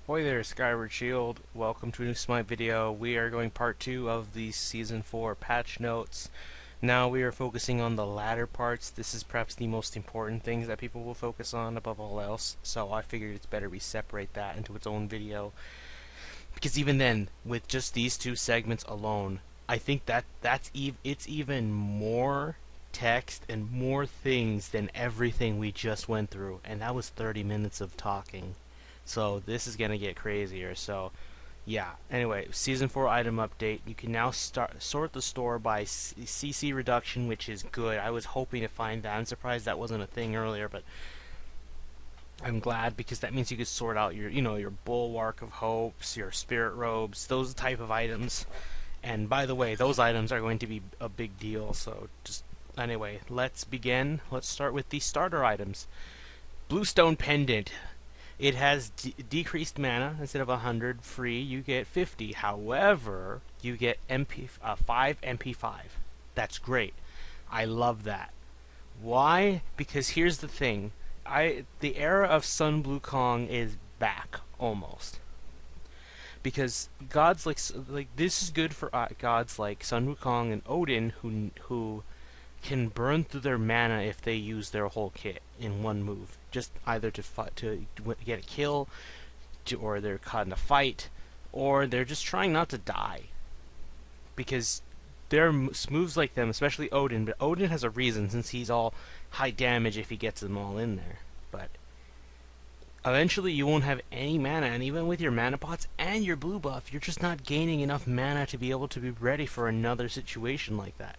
Hoi there, Skyward Shield. Welcome to a new Smite video. We are going part 2 of the Season 4 patch notes. Now we are focusing on the latter parts. This is perhaps the most important things that people will focus on above all else, so I figured it's better we separate that into its own video. Because even then, with just these two segments alone, I think it's even more text and more things than everything we just went through, and that was 30 minutes of talking. So this is gonna get crazier. So yeah. Anyway, season 4 item update. You can now sort the store by CC reduction, which is good. I was hoping to find that. I'm surprised that wasn't a thing earlier, but I'm glad because that means you could sort out your, your bulwark of hopes, your spirit robes, those type of items. And by the way, those items are going to be a big deal. So just anyway, let's begin. Let's start with the starter items. Bluestone pendant. It has decreased mana. Instead of 100 free, you get 50. However, you get 5 MP5. That's great. I love that. Why? Because here's the thing. The era of Sun Blue Kong is back almost. Because gods like this is good for gods like Sun Wukong and Odin who can burn through their mana if they use their whole kit in one move, just either to get a kill, or they're caught in a fight, or they're just trying not to die. Because there are moves like them, especially Odin, but Odin has a reason since he's all high damage if he gets them all in there. But eventually you won't have any mana, and even with your mana pots and your blue buff, you're just not gaining enough mana to be able to be ready for another situation like that.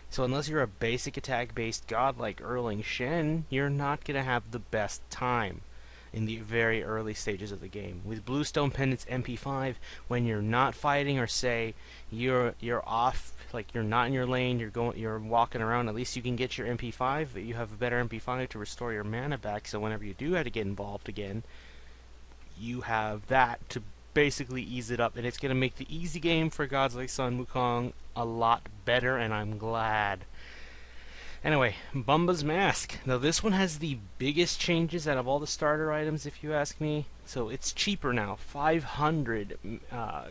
So unless you're a basic attack-based god like Erling Shen, you're not going to have the best time in the very early stages of the game. With Bluestone Pendant's MP5, when you're not fighting, or say you're off, like you're not in your lane, you're walking around, at least you can get your MP5. You have a better MP5 to restore your mana back, so whenever you do have to get involved again, you have that to basically ease it up, and it's going to make the easy game for gods like Sun Wukong a lot better, and I'm glad. Anyway, Bumba's Mask. Now this one has the biggest changes out of all the starter items, if you ask me. So it's cheaper now, 500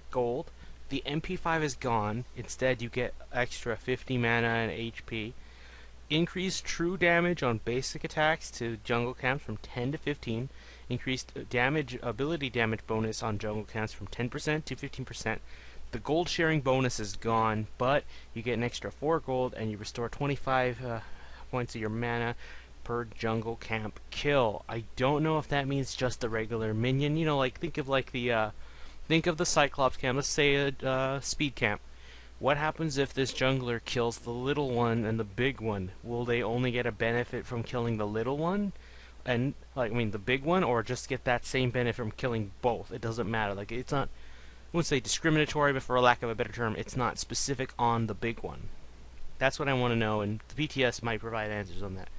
gold. The MP5 is gone. Instead, you get extra 50 mana and HP. Increased true damage on basic attacks to jungle camps from 10 to 15. Increased ability damage bonus on jungle camps from 10% to 15%. The gold sharing bonus is gone, but you get an extra 4 gold and you restore 25 points of your mana per jungle camp kill. I don't know if that means just the regular minion. Like think of the Cyclops camp. Let's say a speed camp. What happens if this jungler kills the little one and the big one? Will they only get a benefit from killing the little one? And the big one, or just get that same benefit from killing both? It doesn't matter. It's not, I wouldn't say discriminatory, but for a lack of a better term, it's not specific on the big one. That's what I want to know, and the BTS might provide answers on that.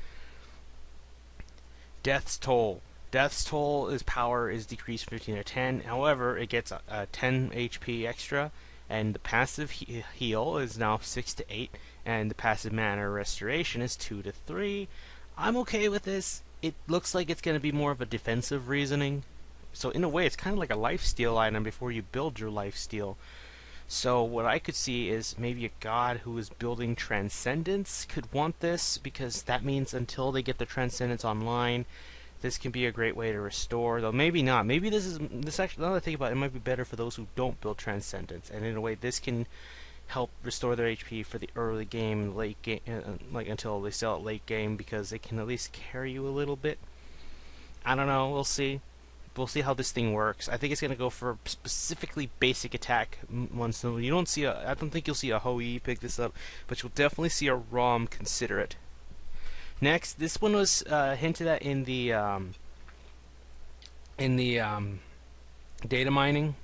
Death's Toll. Death's Toll power is decreased from 15 to 10. However, it gets a 10 HP extra, and the passive heal is now 6 to 8, and the passive mana restoration is 2 to 3. I'm okay with this. It looks like it's going to be more of a defensive reasoning. So in a way, it's kind of like a lifesteal item before you build your lifesteal. So what I could see is maybe a god who is building Transcendence could want this, because that means until they get the Transcendence online, this can be a great way to restore. Though maybe not. Maybe this actually, now that I think about it, it might be better for those who don't build Transcendence. And in a way, this can help restore their HP for the early game, late game, until they sell it late game, because it can at least carry you a little bit. I don't know. We'll see. We'll see how this thing works. I think it's gonna go for specifically basic attack ones. So you don't see I don't think you'll see a Hoi pick this up, but you'll definitely see a Rom consider it. Next, this one was hinted at in the data mining.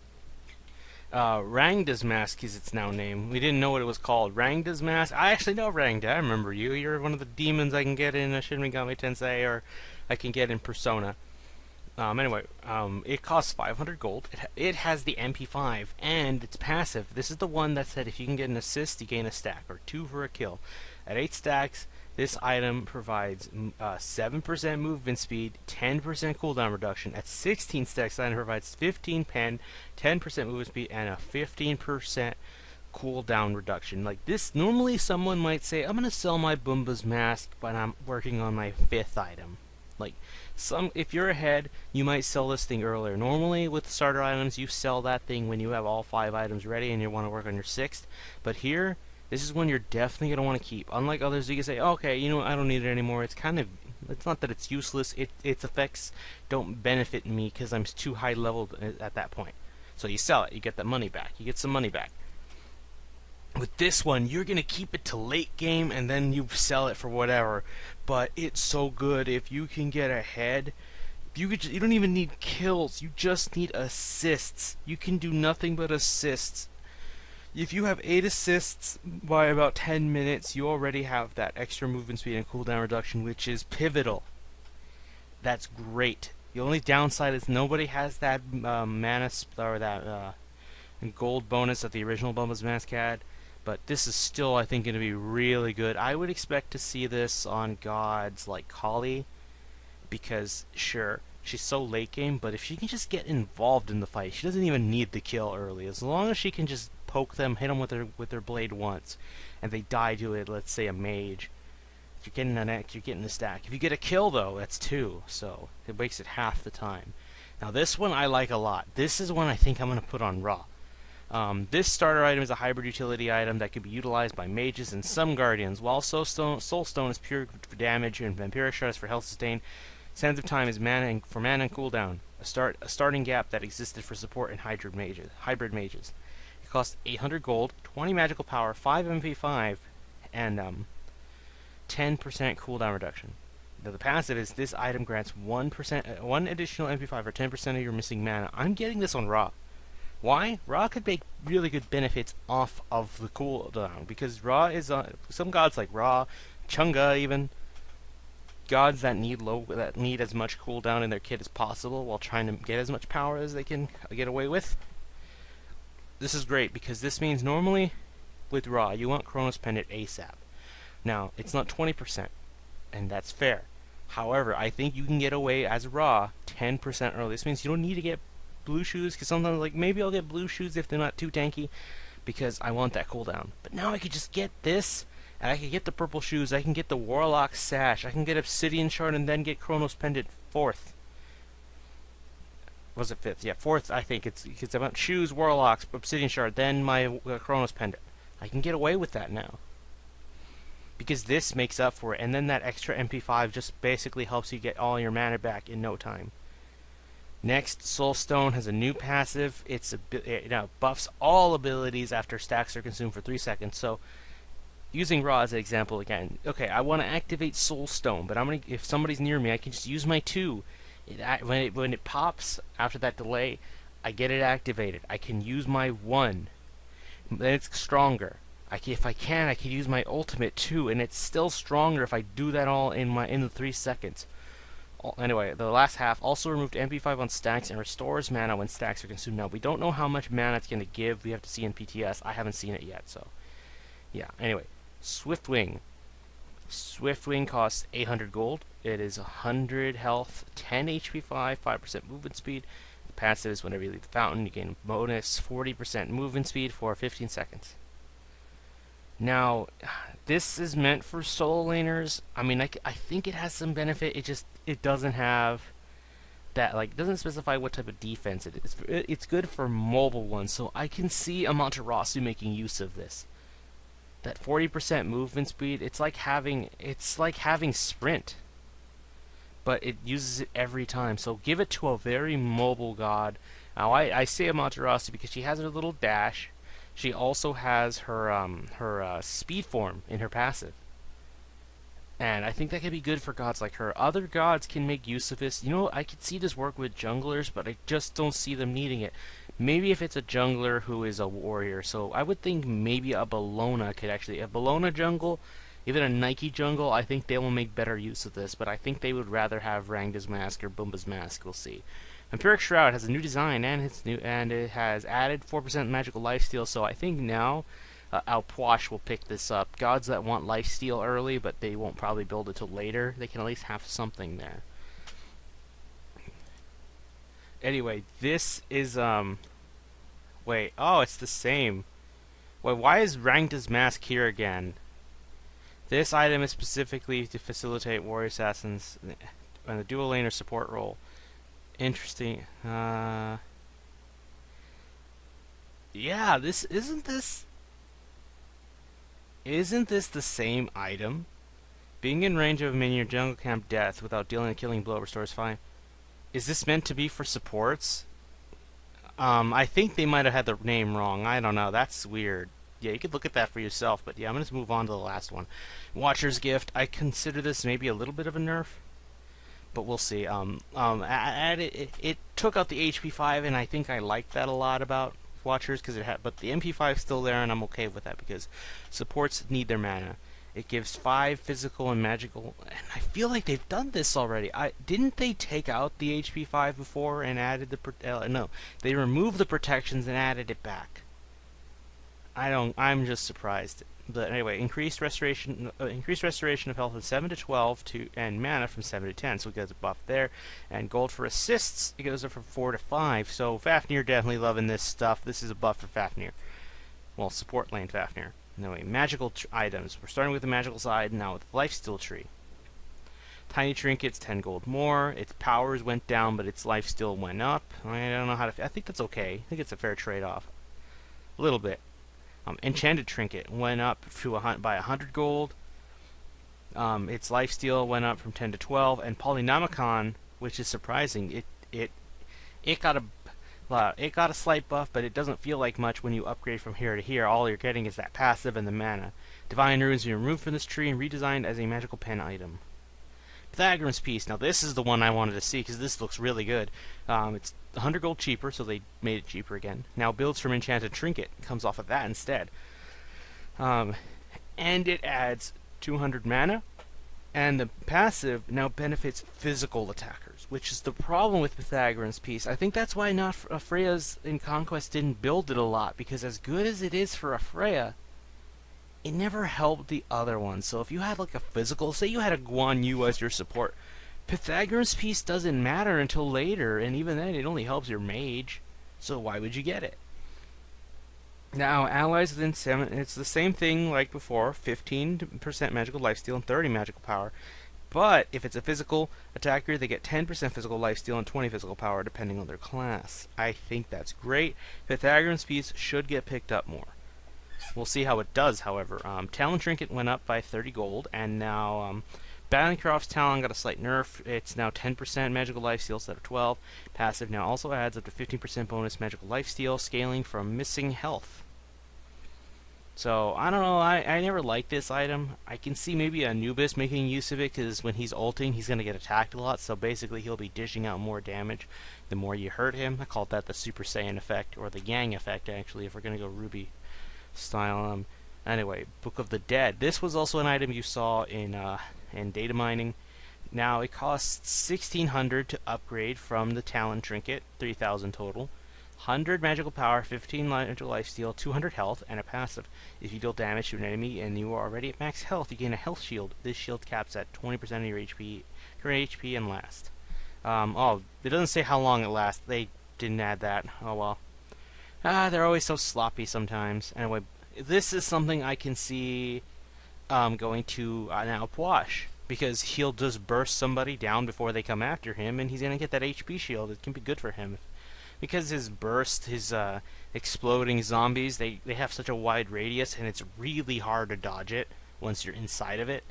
Rangda's Mask is its now name. We didn't know what it was called. Rangda's Mask? I actually know Rangda. I remember you. You're one of the demons I can get in Shin Megami Tensei, or I can get in Persona. Anyway, it costs 500 gold. It has the MP5, and it's passive. This is the one that said if you can get an assist, you gain a stack, or 2 for a kill. At 8 stacks, This item provides 7% movement speed, 10% cooldown reduction. At 16 stacks, the item provides 15 pen, 10% movement speed, and a 15% cooldown reduction. Like this, normally someone might say, I'm going to sell my Boomba's Mask, but I'm working on my 5th item. Like, if you're ahead, you might sell this thing earlier. Normally, with starter items, you sell that thing when you have all 5 items ready and you want to work on your 6th. But here, this is one you're definitely going to want to keep. Unlike others, you can say, oh, okay, you know what, I don't need it anymore. It's not that it's useless. Its effects don't benefit me because I'm too high leveled at that point. So you sell it. You get that money back. You get some money back. With this one, you're going to keep it to late game and then you sell it for whatever. But it's so good if you can get ahead. You don't even need kills. You just need assists. You can do nothing but assists. If you have 8 assists by about 10 minutes, you already have that extra movement speed and cooldown reduction, which is pivotal. That's great. The only downside is nobody has that mana or that gold bonus that the original Boomba's Mask had. But this is still, I think, going to be really good. I would expect to see this on gods like Kali, because, sure, she's so late game, but if she can just get involved in the fight, she doesn't even need the kill early. As long as she can just poke them, hit them with their blade once, and they die to it, let's say a mage, you're getting an X, you're getting a stack. If you get a kill, though, that's 2, so it makes it half the time. Now, this one I like a lot. This is one I think I'm going to put on Raw. This starter item is a hybrid utility item that can be utilized by mages and some guardians. While Soul Stone is pure for damage and Vampiric Shard is for health sustain, Sands of Time is for mana and cooldown, a starting gap that existed for support in hybrid mages. It costs 800 gold, 20 magical power, 5 MP5, and 10% cooldown reduction. Now the passive is this item grants 1 additional MP5 or 10% of your missing mana. I'm getting this on Raw. Why? Raw could make really good benefits off of the cooldown, because Raw is some gods like Raw, Chunga even, gods that need as much cooldown in their kit as possible while trying to get as much power as they can get away with. This is great because this means normally with Raw you want Chronos Pendant ASAP. Now it's not 20%, and that's fair. However, I think you can get away as Raw 10% early. This means you don't need to get blue shoes, because sometimes, like, maybe I'll get blue shoes if they're not too tanky, because I want that cooldown. But now I could just get this, and I can get the purple shoes, I can get the Warlock Sash, I can get Obsidian Shard, and then get Chronos Pendant 4th. Was it 5th? Yeah, 4th, I think. It's about shoes, Warlocks, Obsidian Shard, then my Chronos Pendant. I can get away with that now, because this makes up for it, and then that extra MP5 just basically helps you get all your mana back in no time. Next, Soul Stone has a new passive. It now buffs all abilities after stacks are consumed for 3 seconds. So, using Raw as an example again, okay, I want to activate Soul Stone, but if somebody's near me, I can just use my 2. When it pops after that delay, I get it activated. I can use my 1. Then it's stronger. If I can use my ultimate 2, and it's still stronger if I do that all in the 3 seconds. Anyway, the last half also removed MP5 on stacks and restores mana when stacks are consumed. Now, we don't know how much mana it's going to give. We have to see in PTS. I haven't seen it yet, so yeah. Anyway, Swiftwing. Swiftwing costs 800 gold. It is 100 health, 10 HP5, 5% movement speed. The passive is whenever you leave the fountain, you gain bonus 40% movement speed for 15 seconds. Now, this is meant for solo laners. I mean, I think it has some benefit. It doesn't have that, like, it doesn't specify what type of defense it is. It's good for mobile ones, so I can see Amaterasu making use of this. That 40% movement speed, it's like having sprint, but it uses it every time. So give it to a very mobile god. Now, I say Amaterasu because she has her little dash. She also has her speed form in her passive. And I think that could be good for gods like her. Other gods can make use of this. You know, I could see this work with junglers, but I just don't see them needing it. Maybe if it's a jungler who is a warrior. So I would think maybe a Bellona could actually... A Bellona jungle, even a Nike jungle, I think they will make better use of this. But I think they would rather have Rangda's Mask or Boomba's Mask. We'll see. Vampiric Shroud has a new design, and it has added 4% magical lifesteal, so I think now Alpwash will pick this up. Gods that want lifesteal early, but they won't probably build it till later, they can at least have something there. Anyway, this is, wait, oh, it's the same. Wait, why is ranked as mask here again? This item is specifically to facilitate warrior assassins in the dual lane or support role. Interesting. Yeah, this isn't this the same item? Being in range of a minion jungle camp death without dealing a killing blow restores fine. Is this meant to be for supports? I think they might have had the name wrong. I don't know. That's weird. Yeah, you could look at that for yourself. But yeah, I'm going to move on to the last one. Watcher's Gift. I consider this maybe a little bit of a nerf, but we'll see. It took out the HP 5, and I think I like that a lot about Watchers because it had. But the MP 5 is still there, and I'm okay with that because supports need their mana. It gives 5 physical and magical, and I feel like they've done this already. Didn't they take out the HP 5 before and added the no, they removed the protections and added it back. I'm just surprised. But anyway, increased restoration of health from 7 to 12 and mana from 7 to 10, so it gets a buff there. And gold for assists, it goes up from 4 to 5. So Fafnir definitely loving this stuff. This is a buff for Fafnir. Well, support lane Fafnir. Anyway, magical items. We're starting with the magical side now with Lifesteal Tree. Tiny trinkets, 10 gold more. Its powers went down, but its life still went up. I don't know how to. I think that's okay. I think it's a fair trade-off. A little bit. Enchanted trinket went up to by 100 gold. Its lifesteal went up from 10 to 12, and Polynomicon, which is surprising, it got a slight buff, but it doesn't feel like much when you upgrade from here to here. All you're getting is that passive and the mana. Divine Runes are removed from this tree and redesigned as a magical pen item. Pythagoras Piece. Now this is the one I wanted to see because this looks really good. It's 100 gold cheaper, so they made it cheaper again. Now builds from Enchanted Trinket. Comes off of that instead. And it adds 200 mana. And the passive now benefits physical attackers, which is the problem with Pythagoras Piece. I think that's why not Freya's in Conquest didn't build it a lot, because as good as it is for a Freya, it never helped the other ones. So if you had like a physical, say you had a Guan Yu as your support, Pythagoras Piece doesn't matter until later, and even then it only helps your mage. So why would you get it? Now, allies within 7, it's the same thing like before, 15% magical lifesteal and 30 magical power. But if it's a physical attacker, they get 10% physical lifesteal and 20 physical power depending on their class. I think that's great. Pythagoras Piece should get picked up more. We'll see how it does, however. Talon Trinket went up by 30 gold, and now Battlecroft's Talon got a slight nerf. It's now 10% magical lifesteal instead of 12. Passive now also adds up to 15% bonus magical lifesteal, scaling from missing health. So, I don't know, I never liked this item. I can see maybe Anubis making use of it, because when he's ulting, he's going to get attacked a lot, so basically he'll be dishing out more damage the more you hurt him. I call that the Super Saiyan effect, or the Yang effect, actually, if we're going to go Ruby style. Anyway, Book of the Dead. This was also an item you saw in data mining. Now, it costs 1,600 to upgrade from the Talon Trinket, 3,000 total. 100 magical power, 15 magical lifesteal, 200 health, and a passive. If you deal damage to an enemy and you are already at max health, you gain a health shield. This shield caps at 20% of your HP, current HP, and last. Oh, it doesn't say how long it lasts. They didn't add that. Oh well. They're always so sloppy sometimes. Anyway, this is something I can see going to an Alpwash, because he'll just burst somebody down before they come after him, and he's going to get that HP shield. It can be good for him. Because his burst, his exploding zombies, they have such a wide radius, and it's really hard to dodge it once you're inside of it.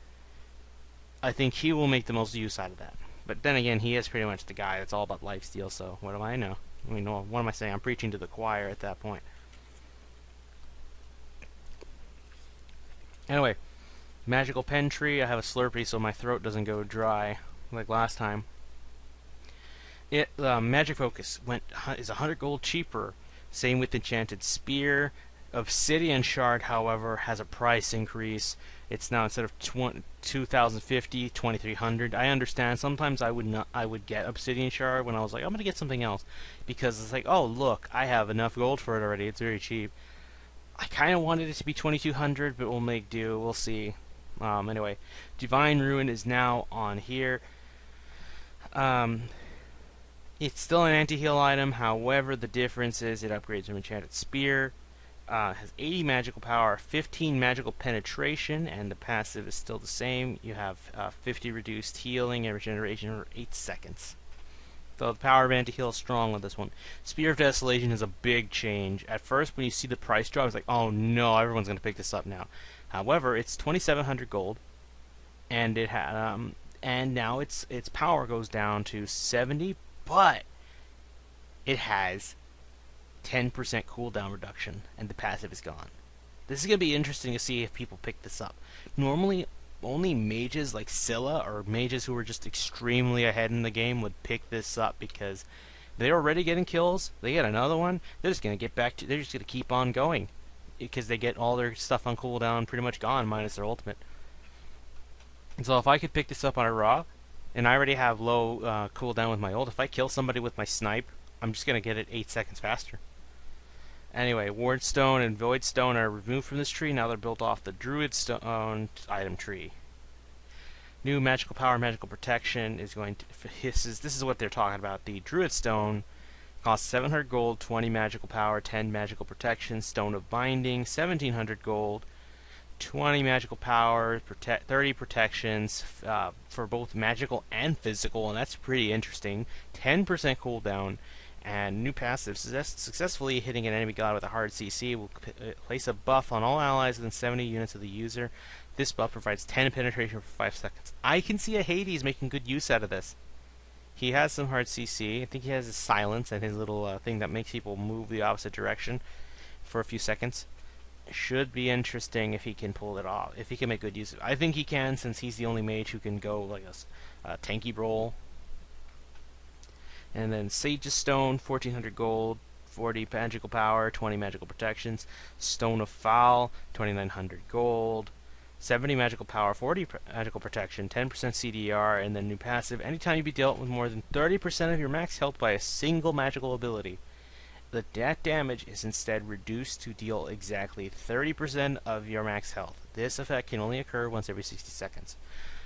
I think he will make the most use out of that. But then again, he is pretty much the guy that's all about lifesteal, so what do I know? I mean, what am I saying? I'm preaching to the choir at that point. Anyway, magical pen tree. I have a Slurpee so my throat doesn't go dry like last time. Magic Focus is 100 gold cheaper. Same with Enchanted Spear. Obsidian Shard, however, has a price increase. It's now, instead of 2,050, 2,300. I understand. Sometimes I would get Obsidian Shard when I was like, I'm gonna get something else, because it's like, oh look, I have enough gold for it already. It's very cheap. I kind of wanted it to be 2200, but we'll make do. We'll see. Anyway, Divine Ruin is now on here. It's still an anti-heal item, however, the difference is it upgrades from Enchanted Spear. Has 80 magical power, 15 magical penetration, and the passive is still the same. You have 50 reduced healing and regeneration for 8 seconds. So the power of anti-heal is strong with this one. Spear of Desolation is a big change. At first, when you see the price drop, it's like, oh no, everyone's going to pick this up now. However, it's 2,700 gold, and it and now its power goes down to 70, but it has 10% cooldown reduction, and the passive is gone. This is going to be interesting to see if people pick this up. Normally, only mages like Scylla or mages who are just extremely ahead in the game would pick this up because they're already getting kills. They get another one. They're just going to get back to. They're just going to keep on going because they get all their stuff on cooldown pretty much gone minus their ultimate. And so if I could pick this up on a raw, and I already have low cooldown with my ult, if I kill somebody with my snipe, I'm just going to get it 8 seconds faster. Anyway, Wardstone and Voidstone are removed from this tree. Now they're built off the Druidstone item tree. New magical power, magical protection is going to. This is what they're talking about. The Druidstone costs 700 gold, 20 magical power, 10 magical protection. Stone of Binding, 1700 gold, 20 magical power, 30 protections for both magical and physical, and that's pretty interesting. 10% cooldown. And new passive, successfully hitting an enemy god with a hard CC will place a buff on all allies within 70 units of the user. This buff provides 10 penetration for 5 seconds. I can see a Hades making good use out of this. He has some hard CC. I think he has his silence and his little thing that makes people move the opposite direction for a few seconds. It should be interesting if he can pull it off. If he can make good use of it. I think he can, since he's the only mage who can go like a tanky roll. And then Sage's Stone, 1400 gold, 40 magical power, 20 magical protections. Stone of Foul, 2900 gold, 70 magical power, 40 magical protection, 10% CDR, and then new passive. Anytime you be dealt with more than 30% of your max health by a single magical ability, the net damage is instead reduced to deal exactly 30% of your max health. This effect can only occur once every 60 seconds.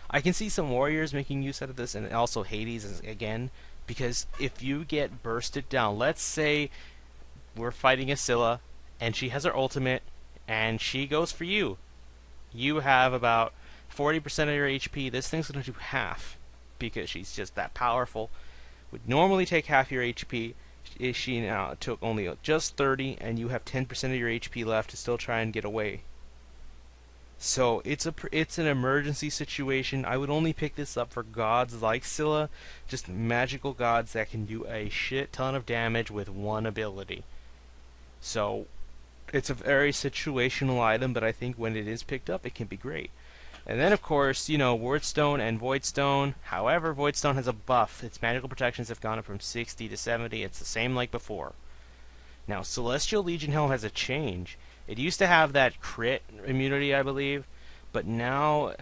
I can see some warriors making use out of this, and also Hades again. Because if you get bursted down, let's say we're fighting a Scylla, and she has her ultimate, and she goes for you. You have about 40% of your HP. This thing's going to do half, because she's just that powerful. Would normally take half your HP. She now took only just 30, and you have 10% of your HP left to still try and get away. So it's an emergency situation. I would only pick this up for gods like Scylla, just magical gods that can do a shit ton of damage with one ability. So it's a very situational item, but I think when it is picked up, it can be great. And then of course, you know, Wardstone and Voidstone. However, Voidstone has a buff. Its magical protections have gone up from 60 to 70. It's the same like before. Now, Celestial Legion Hell has a change. It used to have that crit immunity, I believe, but now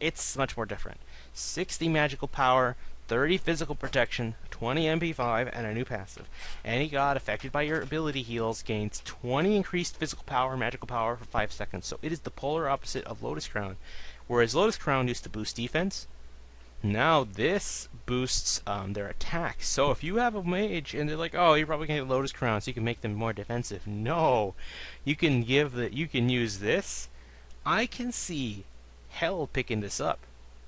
it's much more different. 60 magical power, 30 physical protection, 20 MP5, and a new passive. Any god affected by your ability heals gains 20 increased physical power, magical power for 5 seconds. So it is the polar opposite of Lotus Crown. Whereas Lotus Crown used to boost defense, now this boosts their attack. So if you have a mage and they're like, oh, you're probably gonna get Lotus Crown, so you can make them more defensive. No, you can use this. I can see Hell picking this up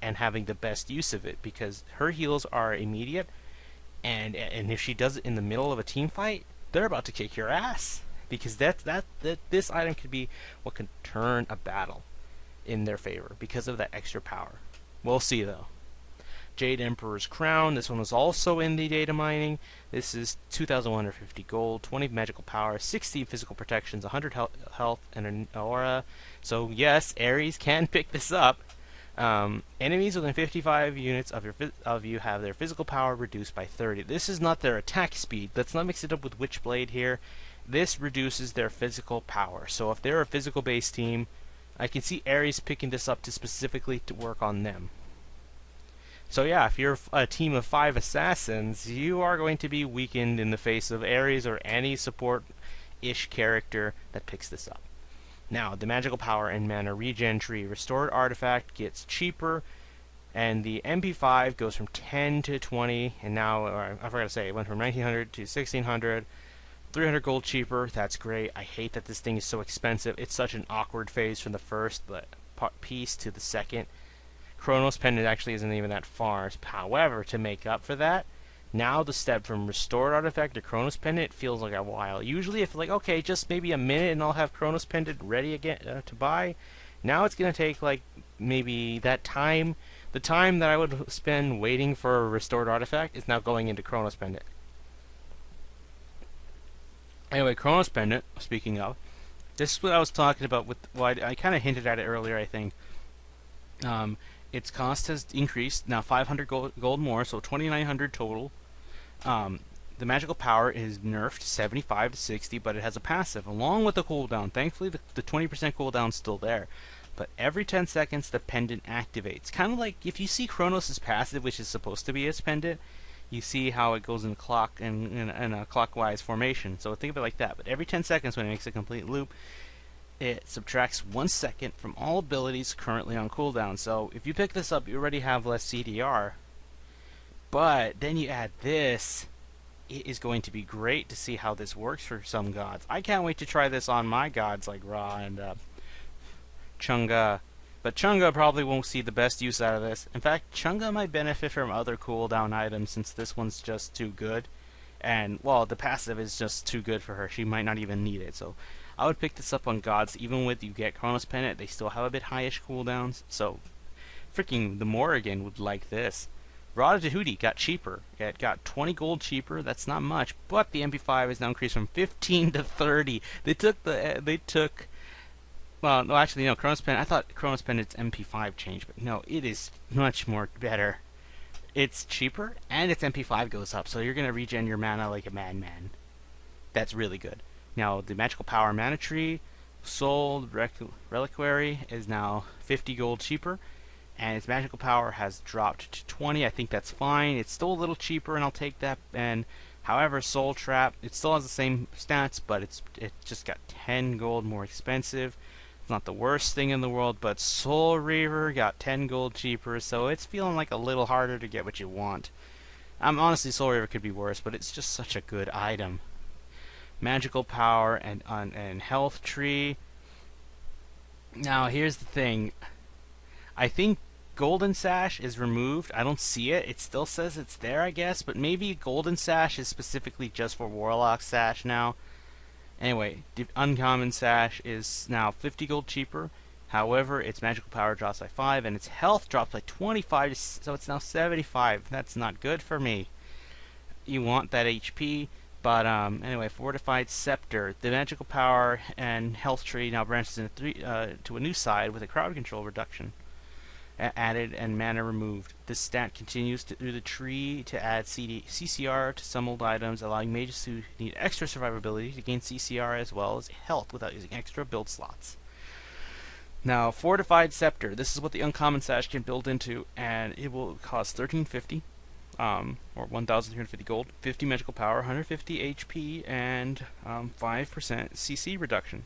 and having the best use of it because her heals are immediate, and if she does it in the middle of a team fight, they're about to kick your ass because this item could be what can turn a battle in their favor because of that extra power. We'll see though. Jade Emperor's Crown. This one was also in the data mining. This is 2,150 gold, 20 magical power, 60 physical protections, 100 health, and an aura. So yes, Ares can pick this up. Enemies within 55 units of you have their physical power reduced by 30. This is not their attack speed. Let's not mix it up with Witchblade here. This reduces their physical power. So if they're a physical-based team, I can see Ares picking this up to specifically to work on them. So yeah, if you're a team of 5 assassins, you are going to be weakened in the face of Ares or any support-ish character that picks this up. Now, the magical power and mana regen tree. Restored artifact gets cheaper, and the MP5 goes from 10 to 20, and now, I forgot to say, it went from 1900 to 1600. 300 gold cheaper, that's great. I hate that this thing is so expensive. It's such an awkward phase from the first piece to the second. Chronos Pendant actually isn't even that far. However, to make up for that, now the step from Restored Artifact to Chronos Pendant feels like a while. Usually if like, okay, just maybe a minute and I'll have Chronos Pendant ready again to buy. Now it's going to take like maybe that time. The time that I would spend waiting for a Restored Artifact is now going into Chronos Pendant. Anyway, Chronos Pendant, speaking of, this is what I was talking about with, well, I kind of hinted at it earlier, I think. Its cost has increased, now 500 gold more, so 2,900 total. The magical power is nerfed 75 to 60, but it has a passive, along with the cooldown. Thankfully, the 20% cooldown is still there. But every 10 seconds, the pendant activates. Kind of like, if you see Chronos' passive, which is supposed to be his pendant, you see how it goes in a clockwise formation. So think of it like that. But every 10 seconds when it makes a complete loop, it subtracts 1 second from all abilities currently on cooldown. So if you pick this up, you already have less CDR. But then you add this, it is going to be great to see how this works for some gods. I can't wait to try this on my gods like Ra and Chunga. But Chunga probably won't see the best use out of this. In fact, Chunga might benefit from other cooldown items since this one's just too good. And, well, the passive is just too good for her. She might not even need it. So I would pick this up on gods. Even with you get Chronos Pendant, they still have a bit highish cooldowns. So, freaking the Morrigan would like this. Rada Tahuti got cheaper. It got 20 gold cheaper. That's not much. But the MP5 is now increased from 15 to 30. Well, no, actually, no, Chronos Pendant, I thought Chronos Pendant's MP5 changed, but no, it is much more better. It's cheaper, and its MP5 goes up, so you're going to regen your mana like a madman. That's really good. Now, the magical power mana tree, sold reliquary, is now 50 gold cheaper, and its magical power has dropped to 20. I think that's fine. It's still a little cheaper, and I'll take that. And however, Soul Trap, it still has the same stats, but it just got 10 gold more expensive. Not the worst thing in the world, but Soul Reaver got 10 gold cheaper, so it's feeling like a little harder to get what you want. Honestly, Soul Reaver could be worse, but it's just such a good item. Magical power and health tree. Now, here's the thing. I think Golden Sash is removed. I don't see it. It still says it's there, I guess, but maybe Golden Sash is specifically just for Warlock Sash now. Anyway, the Uncommon Sash is now 50 gold cheaper. However, its magical power drops by 5, and its health drops by 25, so it's now 75. That's not good for me. You want that HP, but anyway, Fortified Scepter. The magical power and health tree now branches into to a new side with a crowd control reduction added and mana removed. This stat continues through the tree to add CCR to some old items, allowing mages who need extra survivability to gain CCR as well as health without using extra build slots. Now, Fortified Scepter. This is what the Uncommon Sash can build into, and it will cost 1350, or 1,350 gold, 50 magical power, 150 HP, and 5% CC reduction.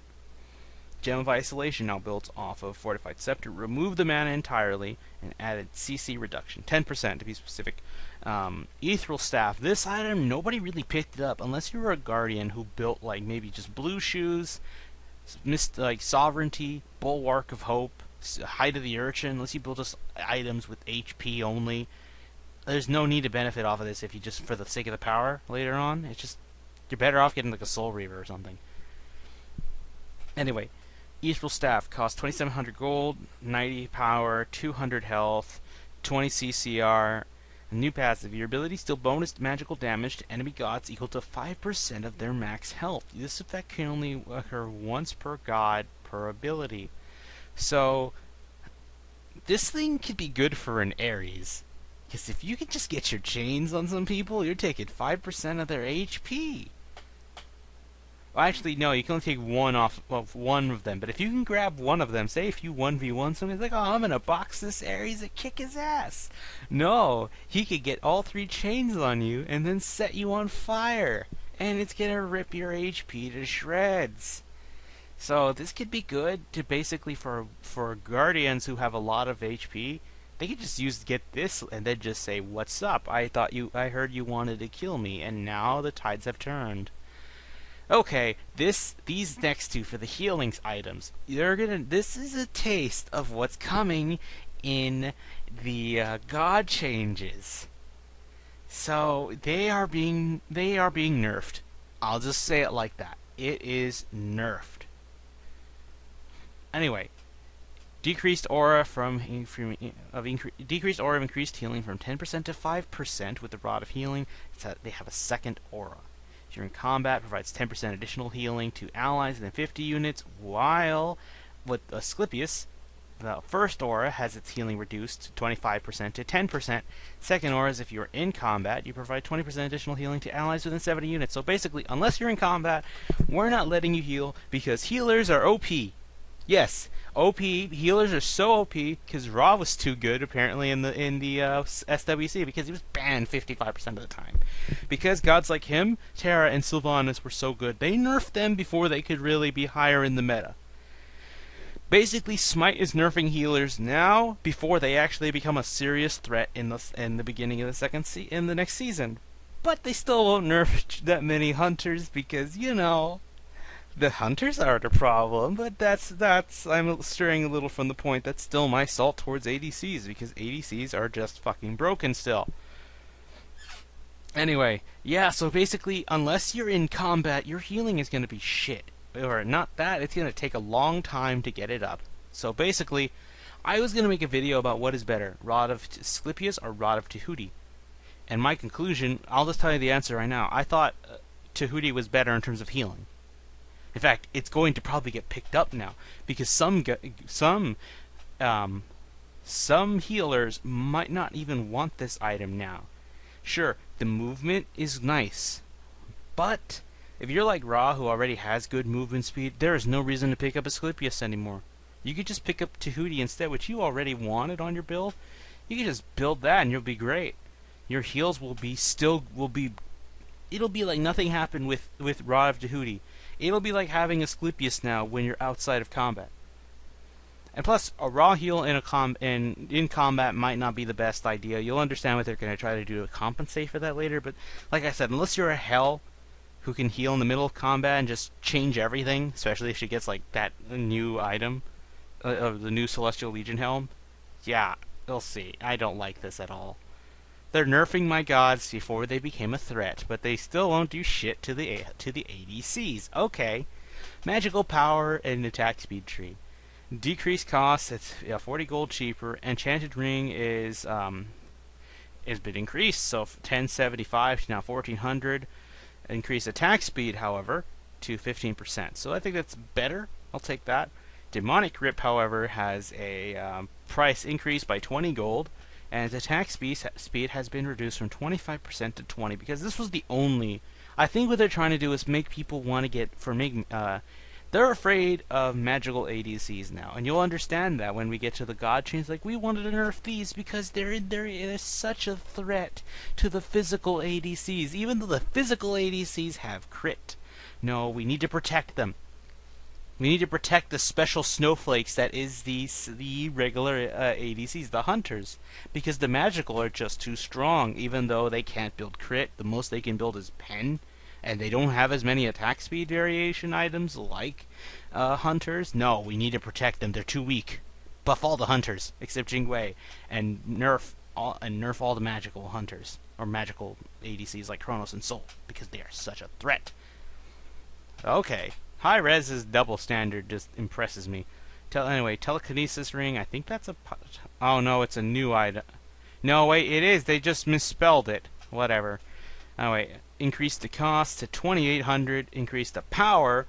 Gem of Isolation now builds off of Fortified Scepter. Remove the mana entirely and added CC reduction, 10% to be specific. Ethereal Staff. This item, nobody really picked it up unless you were a Guardian who built like maybe just Blue Shoes, like Sovereignty, Bulwark of Hope, Height of the Urchin. Unless you build just items with HP only, there's no need to benefit off of this if you just for the sake of the power later on. It's just you're better off getting like a Soul Reaver or something. Anyway. Ethereal Staff costs 2,700 gold, 90 power, 200 health, 20 CCR. A new passive. Your ability still bonus magical damage to enemy gods equal to 5% of their max health. This effect can only occur once per god per ability. So, this thing could be good for an Ares. Because if you can just get your chains on some people, you're taking 5% of their HP. Well, actually, no, you can only take one off of one of them. But if you can grab one of them, say if you 1v1 somebody's like, oh, I'm going to box this Ares and kick his ass. No, he could get all 3 chains on you and then set you on fire. And it's going to rip your HP to shreds. So this could be good to basically for guardians who have a lot of HP. They could just get this and then just say, "What's up? I heard you wanted to kill me, and now the tides have turned." Okay, these next two for the healings items, this is a taste of what's coming in the god changes. So they are being nerfed. I'll just say it like that. It is nerfed. Anyway, decreased aura decreased aura of increased healing from 10% to 5% with the Rod of Healing. They have a second aura. If you're in combat, provides 10% additional healing to allies within 50 units, while with Asclepius, the first aura has its healing reduced 25% to 10%. Second aura is if you're in combat, you provide 20% additional healing to allies within 70 units. So basically, unless you're in combat, we're not letting you heal because healers are OP. Yes, OP healers are so OP because Ra was too good apparently in the SWC because he was banned 55% of the time. Because gods like him, Terra, and Sylvanas were so good, they nerfed them before they could really be higher in the meta. Basically, Smite is nerfing healers now before they actually become a serious threat in the beginning of the next season. But they still won't nerf that many hunters because the hunters are the problem. But that's I'm straying a little from the point. That's still my salt towards ADCs because ADCs are just fucking broken still. Anyway, yeah. So basically, unless you're in combat, your healing is going to be shit. Or not that, it's going to take a long time to get it up. So basically, I was going to make a video about what is better, Rod of Asclepius or Rod of Tahuti. And my conclusion, I'll just tell you the answer right now. I thought Tahuti was better in terms of healing. In fact, it's going to probably get picked up now because some healers might not even want this item now. Sure, the movement is nice, but if you're like Ra, who already has good movement speed, there is no reason to pick up Asclepius anymore. You could just pick up Tahuti instead, which you already wanted on your build. You can just build that and you'll be great. Your heals will be it'll be like nothing happened with Ra of Tahuti. It'll be like having Asclepius now when you're outside of combat. And plus, a raw heal in combat might not be the best idea. You'll understand what they're going to try to do to compensate for that later, but like I said, unless you're a Hell who can heal in the middle of combat and just change everything, especially if she gets like that new item of the new Celestial Legion helm. Yeah, we'll see. I don't like this at all. They're nerfing my gods before they became a threat, but they still won't do shit to the ADCs. Okay, magical power and attack speed tree. Decreased cost. It's 40 gold cheaper. Enchanted ring is been increased, so 1075 to now 1400. Increase attack speed, however, to 15%. So I think that's better. I'll take that. Demonic Grip, however, has a price increase by 20 gold, and its attack speed has been reduced from 25% to 20 because this was the only. I think what they're trying to do is make people want to they're afraid of magical ADCs now, and you'll understand that when we get to the God Chains. Like, we wanted to nerf these because there is such a threat to the physical ADCs, even though the physical ADCs have crit. No, we need to protect them. We need to protect the special snowflakes that is the regular ADCs, the hunters, because the magical are just too strong. Even though they can't build crit, the most they can build is pen. And they don't have as many attack speed variation items like hunters. No, we need to protect them. They're too weak. Buff all the hunters except Jingwei, and nerf all the magical hunters or magical ADCs like Kronos and Sol because they are such a threat. Okay, high res's double standard just impresses me. Anyway, telekinesis ring. I think that's oh no, it's a new item. No, wait, it is. They just misspelled it. Whatever. Anyway, increase the cost to 2,800, increase the power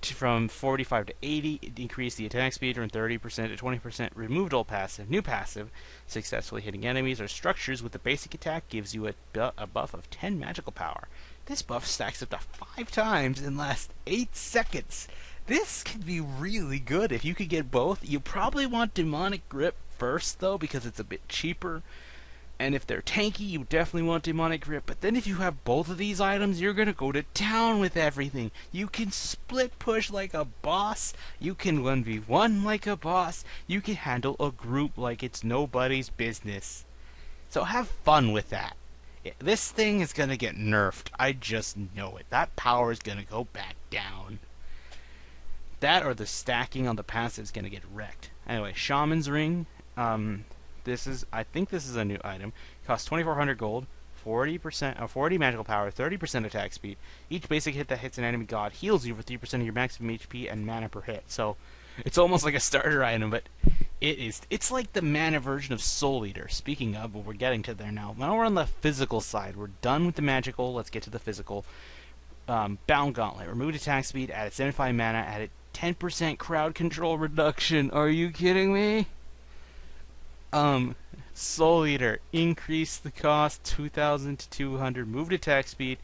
from 45 to 80, increase the attack speed from 30% to 20%, removed old passive, new passive, successfully hitting enemies or structures with the basic attack gives you a buff of 10 magical power. This buff stacks up to 5 times and lasts 8 seconds. This could be really good if you could get both. You probably want Demonic Grip first though because it's a bit cheaper. And if they're tanky, you definitely want Demonic Grip. But then if you have both of these items, you're going to go to town with everything. You can split push like a boss. You can 1v1 like a boss. You can handle a group like it's nobody's business. So have fun with that. This thing is going to get nerfed. I just know it. That power is going to go back down. That or the stacking on the passive is going to get wrecked. Anyway, Shaman's Ring. I think this is a new item. Costs 2,400 gold, 40 magical power, 30% attack speed. Each basic hit that hits an enemy god heals you for 3% of your maximum HP and mana per hit. So it's almost like a starter item, but it's like the mana version of Soul Eater. Speaking of, but we're getting to there now. Now we're on the physical side. We're done with the magical. Let's get to the physical. Bound Gauntlet. Removed attack speed, added 75 mana, added 10% crowd control reduction. Are you kidding me? Soul Eater, increased the cost 2,000 to 200, moved attack speed,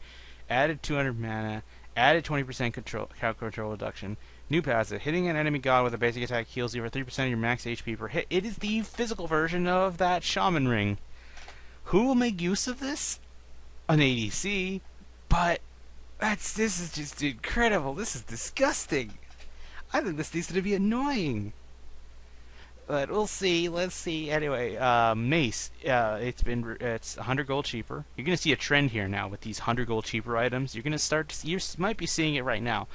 added 200 mana, added 20% crowd control reduction. New passive, hitting an enemy god with a basic attack heals you for 3% of your max HP per hit. It is the physical version of that Shaman Ring. Who will make use of this? An ADC, but this is just incredible. This is disgusting. I think this needs to be annoying. But we'll see. Let's see. Anyway, Mace. It's 100 gold cheaper. You're gonna see a trend here now with these 100 gold cheaper items. You're gonna start to see, you might be seeing it right now.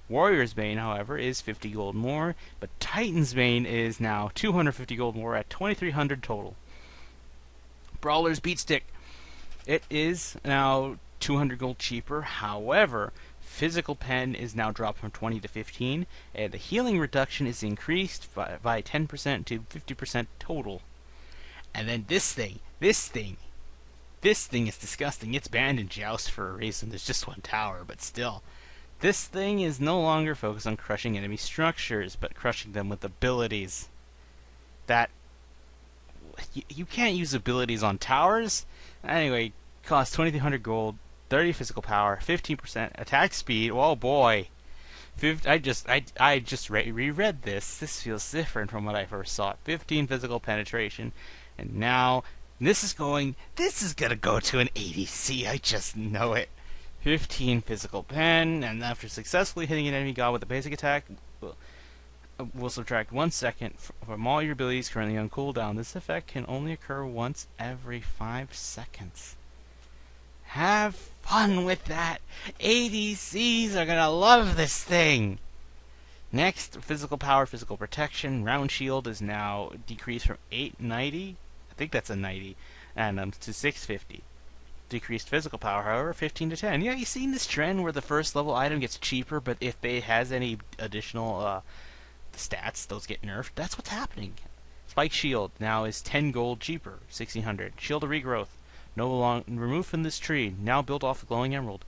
Warrior's Bane, however, is 50 gold more, but Titan's Bane is now 250 gold more at 2,300 total. Brawler's Beatstick. It is now 200 gold cheaper. However, Physical Pen is now dropped from 20 to 15, and the healing reduction is increased by 10% to 50% total. And then this thing is disgusting. It's banned in Joust for a reason. There's just one tower, but still. This thing is no longer focused on crushing enemy structures, but crushing them with abilities. That you can't use abilities on towers. Anyway, costs 2,300 gold. 30 physical power, 15% attack speed. Oh boy, I just reread this. This feels different from what I first saw. 15 physical penetration, and now this is gonna go to an ADC. I just know it. 15 physical pen, and after successfully hitting an enemy god with a basic attack, will subtract 1 second from all your abilities currently on cooldown. This effect can only occur once every 5 seconds. Have fun with that. ADCs are gonna love this thing. Next, physical power, physical protection. Round shield is now decreased from 890, I think that's a 90, and to 650. Decreased physical power, however, 15 to 10. Yeah, you seen this trend where the first level item gets cheaper, but if it has any additional stats, those get nerfed. That's what's happening. Spike shield now is 10 gold cheaper, 1,600. Shield of regrowth. No longer removed from this tree, now built off the glowing emerald.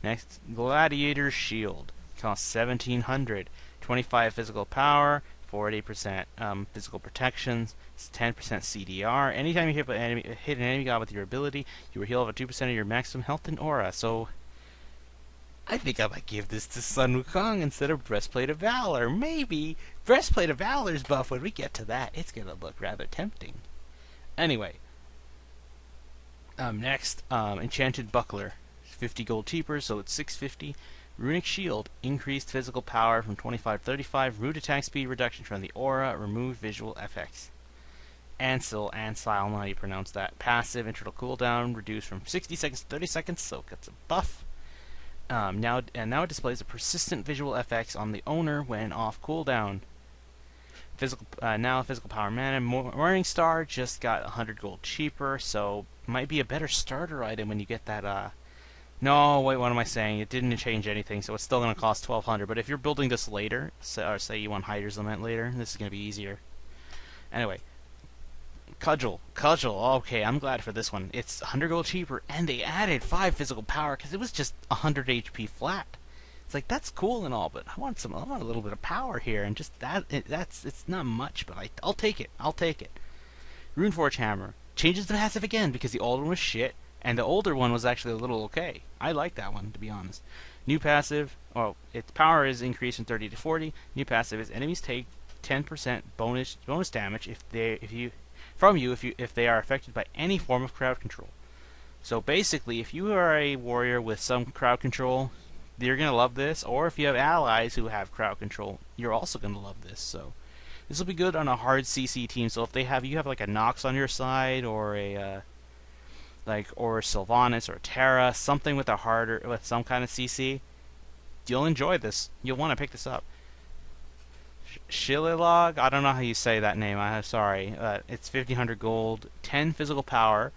Next, Gladiator's Shield. Costs 1,700. 25 physical power, 40% physical protections, 10% CDR. Anytime you hit an enemy god with your ability, you will heal over 2% of your maximum health and aura. So, I think I might give this to Sun Wukong instead of Breastplate of Valor. Maybe Breastplate of Valor's buff, when we get to that, it's going to look rather tempting. Anyway. Next, Enchanted Buckler, 50 gold cheaper, so it's 650. Runic Shield, increased physical power from 25 to 35, root attack speed reduction from the aura, removed visual FX. Ansel, I don't know how you pronounce that. Passive, internal cooldown, reduced from 60 seconds to 30 seconds, so it gets a buff. Now it displays a persistent visual FX on the owner when off cooldown. Now physical power mana. Morning Star just got 100 gold cheaper, so might be a better starter item when you get that. No, wait, what am I saying? It didn't change anything, so it's still going to cost 1,200. But if you're building this later, or say you want Hyder's Lament later, this is going to be easier. Anyway, Cudgel. Okay, I'm glad for this one. It's 100 gold cheaper, and they added 5 physical power because it was just 100 HP flat. It's like, that's cool and all, but I want a little bit of power here, and just it's not much, but I'll take it. Runeforge Hammer changes the passive again because the old one was shit, and the older one was actually a little okay. I like that one, to be honest. New passive, its power is increased from 30 to 40. New passive is enemies take 10% bonus damage if you from you if they are affected by any form of crowd control. So basically, if you are a warrior with some crowd control, you're going to love this. Or if you have allies who have crowd control, you're also going to love this. So this will be good on a hard CC team. So if you have like a Nox on your side, or a or Sylvanas or Terra, something with some kind of CC, you'll enjoy this. You'll want to pick this up. Shililog, I don't know how you say that name. I'm sorry. It's 1500 gold, 10 physical power,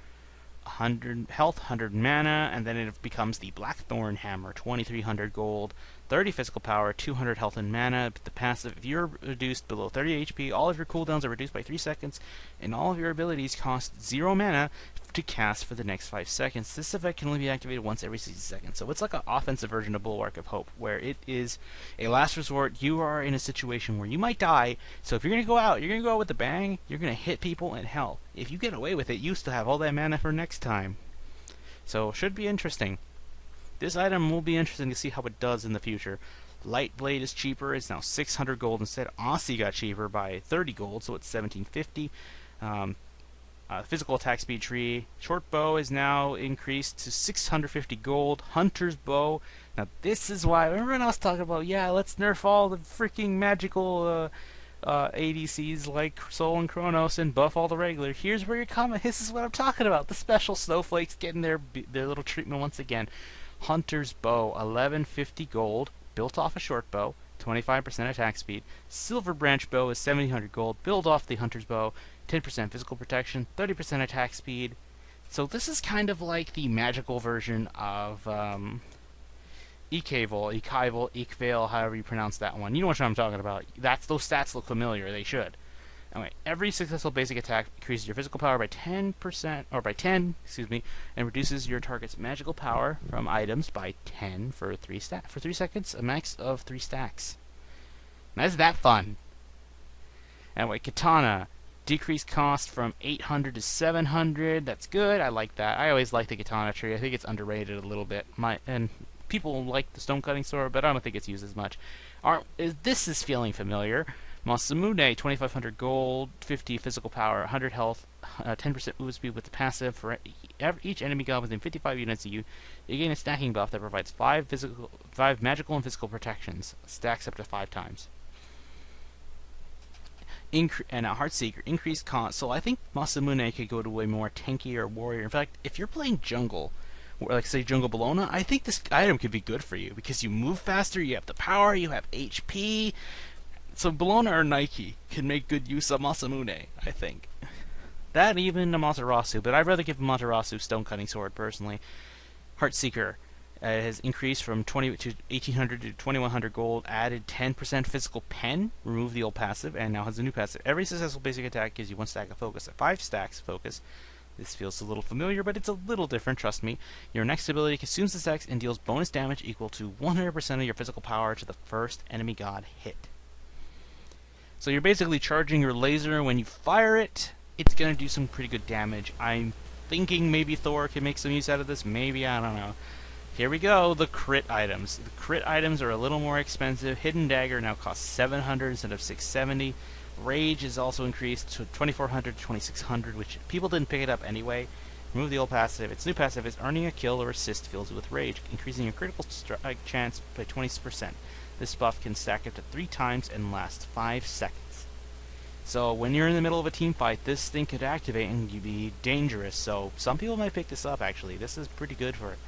100 health, 100 mana, and then it becomes the Blackthorn Hammer, 2300 gold, 30 physical power, 200 health and mana. The passive, if you're reduced below 30 HP, all of your cooldowns are reduced by 3 seconds, and all of your abilities cost 0 mana to cast for the next 5 seconds. This effect can only be activated once every 60 seconds, so it's like an offensive version of Bulwark of Hope, where it is a last resort. You are in a situation where you might die, so if you're going to go out, you're going to go out with a bang, you're going to hit people, and hell, if you get away with it, you still have all that mana for next time. So, should be interesting. This item will be interesting to see how it does in the future. Light Blade is cheaper, it's now 600 gold instead. Aussie got cheaper by 30 gold, so it's 1750. Physical attack speed tree. Short bow is now increased to 650 gold. Hunter's bow. Now this is why, remember when I was talking about, yeah, let's nerf all the freaking magical ADCs like Soul and Chronos and buff all the regular. Here's where you're coming. This is what I'm talking about. The special snowflakes getting their little treatment once again. Hunter's bow, 1150 gold, built off a short bow, 25% attack speed. Silver branch bow is 1700 gold, built off the Hunter's bow, 10% physical protection, 30% attack speed. So this is kind of like the magical version of Ikevale, however you pronounce that one. You know what I'm talking about. Those stats look familiar. They should. Anyway, every successful basic attack increases your physical power by 10%, or by 10, excuse me, and reduces your target's magical power from items by 10 for 3 seconds, a max of 3 stacks. Now, isn't that fun? Anyway, Katana. Decreased cost from 800 to 700. That's good. I like that. I always like the Katana tree. I think it's underrated a little bit. And people like the stone cutting sword, but I don't think it's used as much. This is feeling familiar. Masamune, 2500 gold, 50 physical power, 100 health, 10% move speed with the passive. For each enemy god within 55 units of you, you gain a stacking buff that provides 5 magical and physical protections. Stacks up to 5 times. And a Heartseeker, increased cost. So I think Masamune could go to a more tankier warrior. In fact, if you're playing jungle, or like say Jungle Bologna, I think this item could be good for you because you move faster, you have the power, you have HP. So Bologna or Nike can make good use of Masamune, I think. That even Amaterasu, but I'd rather give Amaterasu Stone Cutting Sword personally. Heartseeker has increased from 1800 to 2100 gold, added 10% physical pen, removed the old passive, and now has a new passive. Every successful basic attack gives you 1 stack of focus. At 5 stacks of focus, this feels a little familiar, but it's a little different, trust me. Your next ability consumes the stacks and deals bonus damage equal to 100% of your physical power to the first enemy god hit. So you're basically charging your laser. When you fire it, it's going to do some pretty good damage. I'm thinking maybe Thor can make some use out of this. Maybe, I don't know. Here we go, the crit items. The crit items are a little more expensive. Hidden Dagger now costs 700 instead of 670. Rage is also increased to 2400 to 2600, which people didn't pick it up anyway. Remove the old passive. Its new passive is earning a kill or assist fills with rage, increasing your critical strike chance by 20%. This buff can stack up to 3 times and last 5 seconds. So when you're in the middle of a team fight, this thing could activate and you be dangerous. So some people might pick this up actually. This is pretty good for it.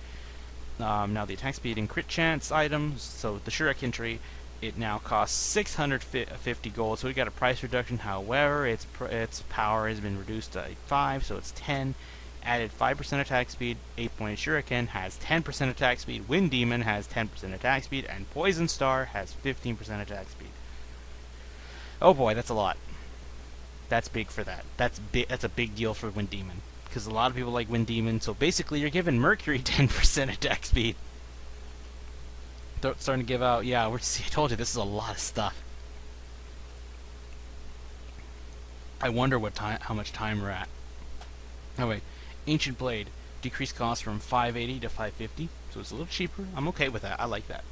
Now the attack speed and crit chance items, so the Shuriken tree, it now costs 650 gold, so we got a price reduction. However, its power has been reduced to 5, so it's 10. Added 5% attack speed. 8-pointed Shuriken has 10% attack speed. Wind Demon has 10% attack speed, and Poison Star has 15% attack speed. Oh boy, that's a lot. That's big for that. That's a big deal for Wind Demon, because a lot of people like Wind Demon. So basically, you're giving Mercury 10% attack speed. Starting to give out. Yeah, I told you this is a lot of stuff. I wonder how much time we're at. Anyway, Ancient Blade, decreased cost from 580 to 550, so it's a little cheaper. I'm okay with that. I like that.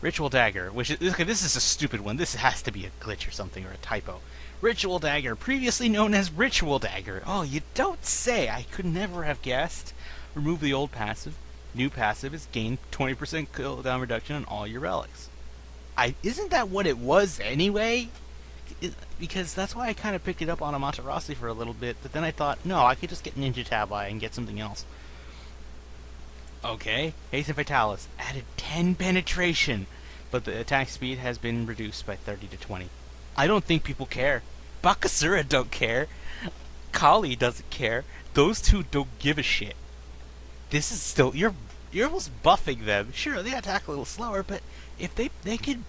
Ritual Dagger, which is, okay, this is a stupid one. This has to be a glitch or something, or a typo. Ritual Dagger, previously known as Ritual Dagger. Oh, you don't say! I could never have guessed. Remove the old passive. New passive is gain 20% cooldown reduction on all your relics. Isn't that what it was anyway? Because that's why I kind of picked it up on Amaterasu for a little bit, but then I thought, no, I could just get Ninja Tabi and get something else. Okay, Haste and Fatalis added 10 penetration, but the attack speed has been reduced by 30 to 20. I don't think people care. Bakasura don't care. Kali doesn't care. Those two don't give a shit. This is still, you're almost buffing them. Sure, they attack a little slower, but if they could.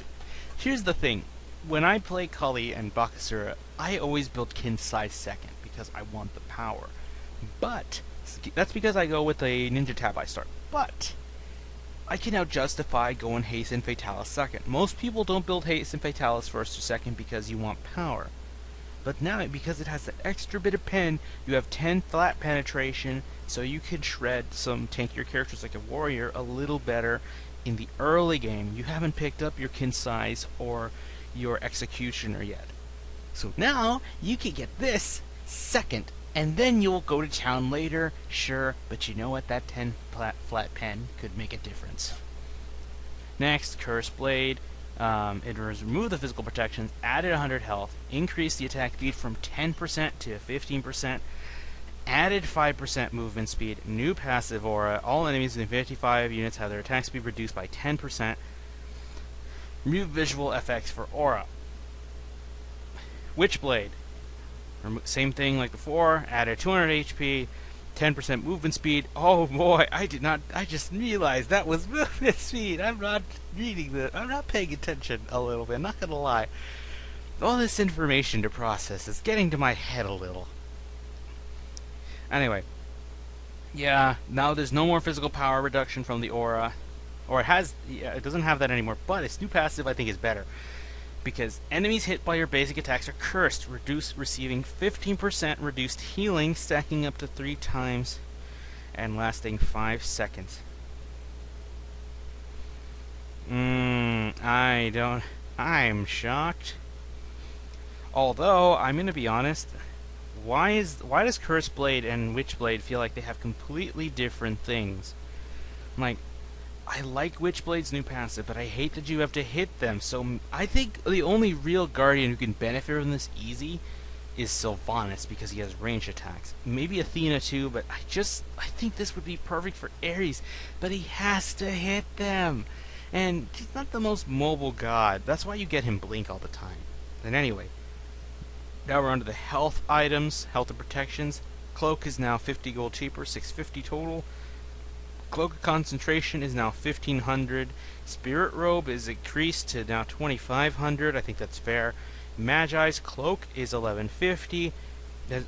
Here's the thing: when I play Kali and Bakasura, I always build Kinsai second because I want the power. But that's because I go with a Ninja Tabi start. But I can now justify going Haste and Fatalis second. Most people don't build Haste and Fatalis first or second because you want power. But now, because it has the extra bit of pen, you have 10 flat penetration, so you can shred some tankier characters like a warrior a little better in the early game. You haven't picked up your Kinsais or your Executioner yet. So now, you can get this second, and then you'll go to town later, sure, but you know what, that 10 flat pen could make a difference. Next, Curse Blade. It was remove the physical protections, added 100 health, increased the attack speed from 10% to 15%, added 5% movement speed, new passive aura, all enemies within 55 units have their attack speed reduced by 10%, remove visual effects for aura. Witchblade, same thing like before, added 200 HP, 10% movement speed. Oh boy, I just realized that was movement speed. I'm not reading the, I'm not paying attention a little bit, I'm not gonna lie. All this information to process is getting to my head a little. Anyway, yeah, now there's no more physical power reduction from the aura. Or it has, yeah, it doesn't have that anymore, but its new passive I think is better. Because enemies hit by your basic attacks are cursed, receiving 15% reduced healing, stacking up to 3 times, and lasting 5 seconds. I'm shocked. Although, I'm gonna be honest, why does Curse Blade and Witchblade feel like they have completely different things? Like, I like Witchblade's new passive, but I hate that you have to hit them, so I think the only real Guardian who can benefit from this easy is Sylvanas, because he has ranged attacks. Maybe Athena too, but I think this would be perfect for Ares, but he has to hit them! And he's not the most mobile god, that's why you get him blink all the time. And anyway, now we're on to the health items, health and protections. Cloak is now 50 gold cheaper, 650 total. Cloak of Concentration is now 1500. Spirit Robe is increased to now 2500. I think that's fair. Magi's Cloak is 1150.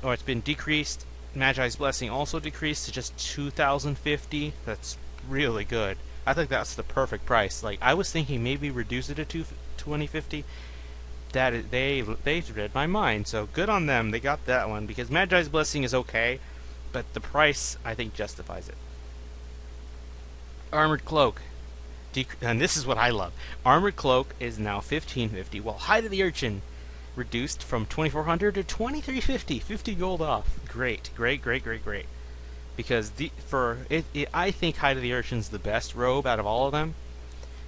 Or it's been decreased. Magi's Blessing also decreased to just 2050. That's really good. I think that's the perfect price. Like, I was thinking maybe reduce it to 2050. They read my mind, so good on them. They got that one, because Magi's Blessing is okay, but the price I think justifies it. Armored Cloak, and this is what I love. Armored Cloak is now 1550, while Hide of the Urchin reduced from 2400 to 2350, 50 gold off. Great. Because I think Hide of the Urchin's the best robe out of all of them.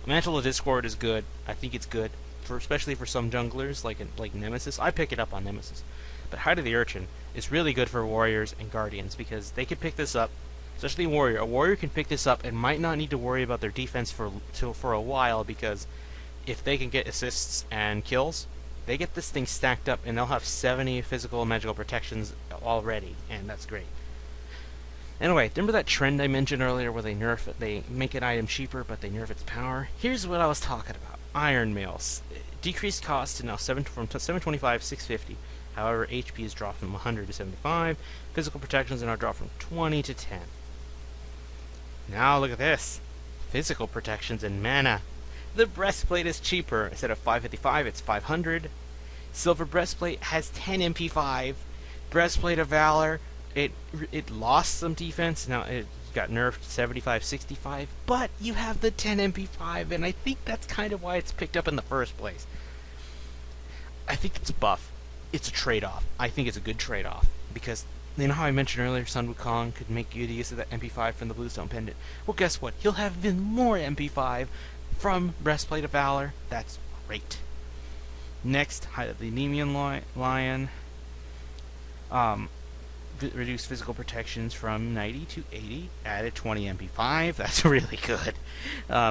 Mantle of Discord is good. I think it's good, especially for some junglers like Nemesis. I pick it up on Nemesis, but Hide of the Urchin is really good for warriors and guardians because they can pick this up. Especially Warrior. A Warrior can pick this up and might not need to worry about their defense for a while, because if they can get assists and kills, they get this thing stacked up and they'll have 70 physical and magical protections already, and that's great. Anyway, remember that trend I mentioned earlier where they make an item cheaper but they nerf its power? Here's what I was talking about. Iron Mails. Decreased cost to now from 725 to 650. However, HP is dropped from 100 to 75. Physical protections are now dropped from 20 to 10. Now look at this. Physical protections and mana. The breastplate is cheaper. Instead of 555, it's 500. Silver breastplate has 10 MP5. Breastplate of Valor it lost some defense. Now it got nerfed 75-65, but you have the 10 MP5, and I think that's kind of why it's picked up in the first place. I think it's a buff. It's a trade-off. I think it's a good trade-off because you know how I mentioned earlier, Sun Wukong could make good use of that MP5 from the Bluestone Pendant. Well, guess what? He'll have even more MP5 from Breastplate of Valor. That's great. Next, Height of the Nemean Lion. Reduced physical protections from 90 to 80. Added 20 MP5. That's really good.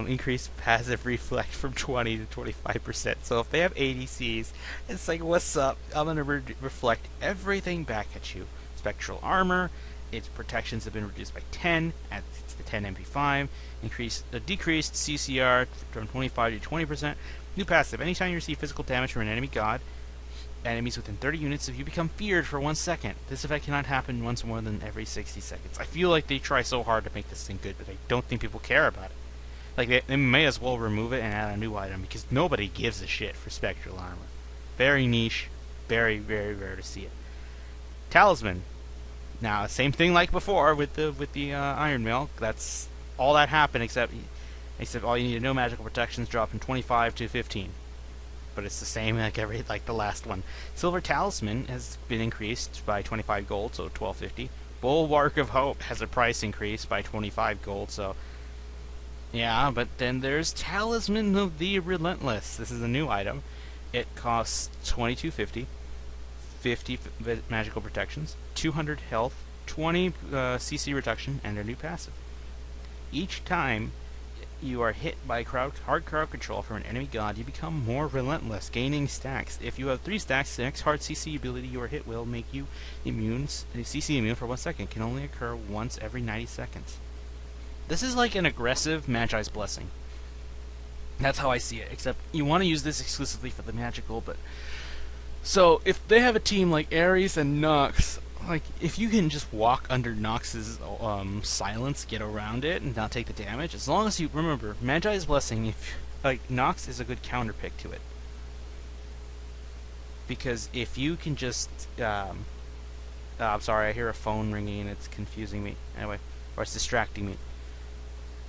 Increased passive reflect from 20 to 25%. So if they have ADCs, it's like, what's up? I'm going to reflect everything back at you. Spectral armor. Its protections have been reduced by 10. Adds the 10 MP5. Decreased CCR from 25 to 20%. New passive. Anytime you receive physical damage from an enemy god, enemies within 30 units of you become feared for 1 second. This effect cannot happen once more than every 60 seconds. I feel like they try so hard to make this thing good, but I don't think people care about it. Like, they may as well remove it and add a new item, because nobody gives a shit for Spectral Armor. Very niche. Very, very rare to see it. Talisman. Now, same thing like before with the Iron Mail. That's all that happened, except all you need to know, magical protections drop from 25 to 15. But it's the same like the last one. Silver Talisman has been increased by 25 gold, so 1250. Bulwark of Hope has a price increase by 25 gold, so yeah. But then there's Talisman of the Relentless. This is a new item. It costs 2250, 50 magical protections, 200 health, 20 CC reduction, and a new passive. Each time you are hit by hard crowd control from an enemy god, you become more relentless, gaining stacks. If you have 3 stacks, the next hard CC ability you are hit will make you CC immune for 1 second. Can only occur once every 90 seconds. This is like an aggressive Magi's Blessing. That's how I see it, except you want to use this exclusively for the magical, but so if they have a team like Ares and Nox, like, if you can just walk under Nox's silence, get around it, and not take the damage, as long as you remember, Magi's Blessing, Nox is a good counter pick to it. Because if you can just, I'm sorry, I hear a phone ringing and it's confusing me. Anyway, or it's distracting me.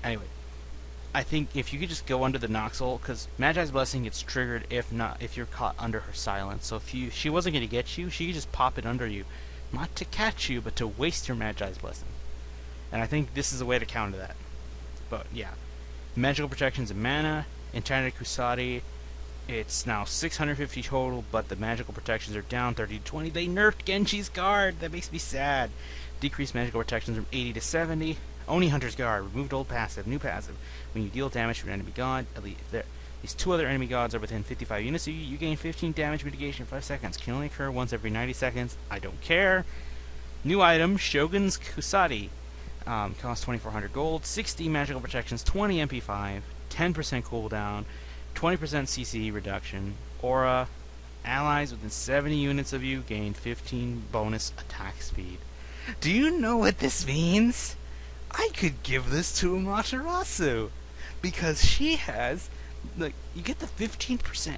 Anyway, I think if you could just go under the Noxel, because Magi's Blessing gets triggered if you're caught under her silence. So if she wasn't going to get you, she could just pop it under you. Not to catch you, but to waste your Magi's Blessing. And I think this is a way to counter that. But yeah. Magical protections and mana. Enchanted Kusari. It's now 650 total, but the magical protections are down 30 to 20. They nerfed Genji's Guard. That makes me sad. Decreased magical protections from 80 to 70. Oni Hunter's Guard. Removed old passive. New passive. When you deal damage to an enemy god, these 2 other enemy gods are within 55 units, so you gain 15 damage mitigation in 5 seconds. Can only occur once every 90 seconds. I don't care. New item, Shogun's Kusari. Costs 2400 gold, 60 magical protections, 20 MP5, 10% cooldown, 20% CC reduction. Aura. Allies within 70 units of you gain 15 bonus attack speed. Do you know what this means? I could give this to Amaterasu, because she has, like, you get the 15%.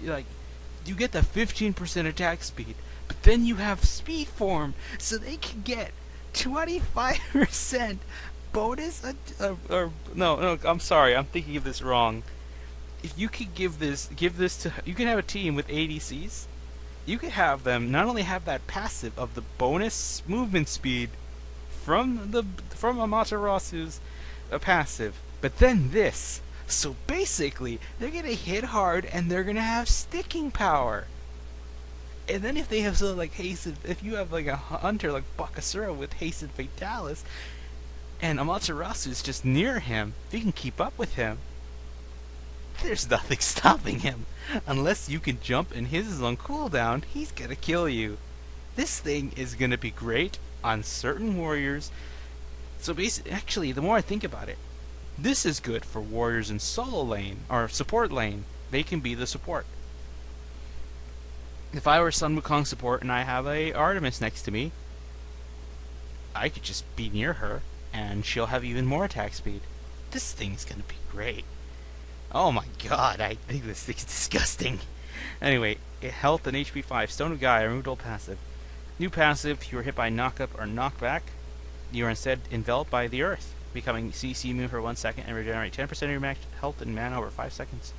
You get the 15% attack speed, but then you have speed form, so they can get 25% bonus. No, I'm sorry, I'm thinking of this wrong. If you could give this to, you can have a team with ADCs. You could have them not only have that passive of the bonus movement speed from Amaterasu's passive, but then this. So basically, they're gonna hit hard and they're gonna have sticking power. And then if they have something like Hasten, if you have like a hunter like Bakasura with Hasten Fatalis, and Amaterasu is just near him, if you can keep up with him, there's nothing stopping him. Unless you can jump and his is on cooldown, he's gonna kill you. This thing is gonna be great on certain warriors. So basically, actually, the more I think about it, this is good for warriors in solo lane, or support lane. They can be the support. If I were Sun Wukong support and I have a Artemis next to me, I could just be near her, and she'll have even more attack speed. This thing's gonna be great. Oh my god, I think this thing's disgusting. Anyway, health and HP 5. Stone of Gaia, removed old passive. New passive, if you are hit by knockup or knockback, you are instead enveloped by the earth, becoming CC immune for 1 second and regenerate 10% of your max health and mana over 5 seconds.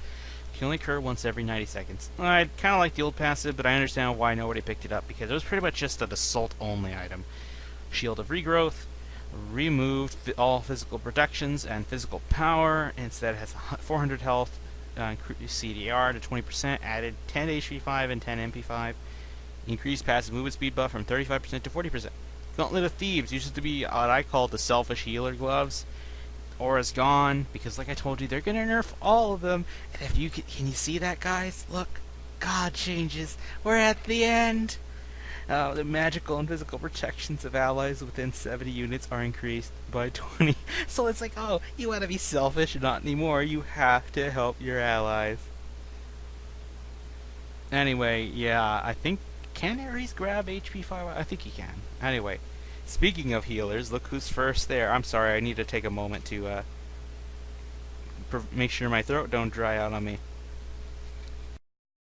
It can only occur once every 90 seconds. I kind of like the old passive, but I understand why nobody picked it up, because it was pretty much just an assault-only item. Shield of Regrowth, removed all physical protections and physical power. Instead, it has 400 health, CDR to 20%, added 10 HP5 and 10 MP5. Increased passive movement speed buff from 35% to 40%. Gauntlet of Thieves used to be what I call the selfish healer gloves. Aura's gone, because like I told you, they're gonna nerf all of them. And if you can you see that, guys? Look, God changes. We're at the end. The magical and physical protections of allies within 70 units are increased by 20. So it's like, oh, you want to be selfish? Not anymore. You have to help your allies. Anyway, yeah, I think, can Ares grab HP 5? I think he can. Anyway, speaking of healers, look who's first there. I'm sorry, I need to take a moment to make sure my throat don't dry out on me.